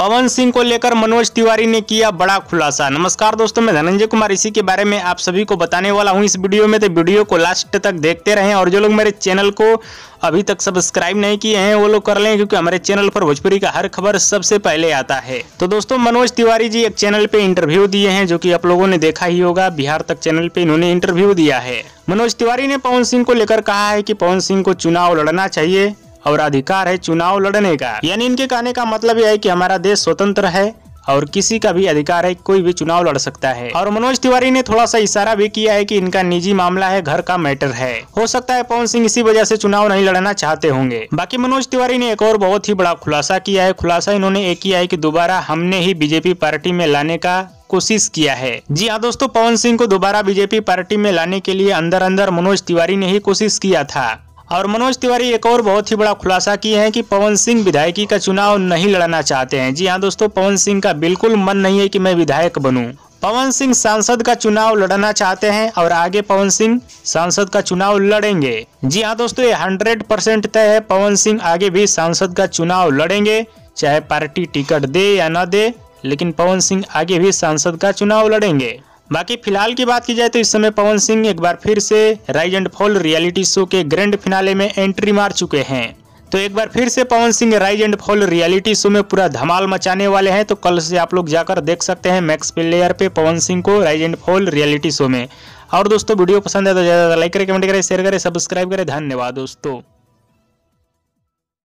पवन सिंह को लेकर मनोज तिवारी ने किया बड़ा खुलासा। नमस्कार दोस्तों, मैं धनंजय कुमार इसी के बारे में आप सभी को बताने वाला हूं इस वीडियो में, तो वीडियो को लास्ट तक देखते रहें। और जो लोग मेरे चैनल को अभी तक सब्सक्राइब नहीं किए हैं वो लोग कर लें, क्योंकि हमारे चैनल पर भोजपुरी का हर खबर सबसे पहले आता है। तो दोस्तों, मनोज तिवारी जी एक चैनल पे इंटरव्यू दिए हैं, जो कि आप लोगों ने देखा ही होगा। बिहार तक चैनल पे इन्होंने इंटरव्यू दिया है। मनोज तिवारी ने पवन सिंह को लेकर कहा है कि पवन सिंह को चुनाव लड़ना चाहिए और अधिकार है चुनाव लड़ने का। यानी इनके कहने का मतलब यह है कि हमारा देश स्वतंत्र है और किसी का भी अधिकार है, कोई भी चुनाव लड़ सकता है। और मनोज तिवारी ने थोड़ा सा इशारा भी किया है कि इनका निजी मामला है, घर का मैटर है। हो सकता है पवन सिंह इसी वजह से चुनाव नहीं लड़ना चाहते होंगे। बाकी मनोज तिवारी ने एक और बहुत ही बड़ा खुलासा किया है। खुलासा इन्होंने एक किया है कि दोबारा हमने ही बीजेपी पार्टी में लाने का कोशिश किया है। जी हाँ दोस्तों, पवन सिंह को दोबारा बीजेपी पार्टी में लाने के लिए अंदर अंदर मनोज तिवारी ने ही कोशिश किया था। और मनोज तिवारी एक और बहुत ही बड़ा खुलासा किए हैं कि पवन सिंह विधायकी का चुनाव नहीं लड़ना चाहते हैं। जी हाँ दोस्तों, पवन सिंह का बिल्कुल मन नहीं है कि मैं विधायक बनूं। पवन सिंह सांसद का चुनाव लड़ना चाहते हैं और आगे पवन सिंह सांसद का चुनाव लड़ेंगे। जी हाँ दोस्तों, ये 100% तय है। पवन सिंह आगे भी सांसद का चुनाव लड़ेंगे, चाहे पार्टी टिकट दे या न दे, लेकिन पवन सिंह आगे भी सांसद का चुनाव लड़ेंगे। बाकी फिलहाल की बात की जाए तो इस समय पवन सिंह एक बार फिर से rise and fall reality show के ग्रैंड फिनाले में एंट्री मार चुके हैं। तो एक बार फिर से Pawan Singh rise and fall reality show में पूरा धमाल मचाने वाले हैं। तो कल से आप लोग जाकर देख सकते हैं मैक्स प्लेयर पे पवन सिंह को rise and fall reality show में। और दोस्तों, वीडियो पसंद है तो ज़्यादा लाइक करें, कमेंट करें, शेयर करें, सब्सक्राइब करें। धन्यवाद दोस्तों।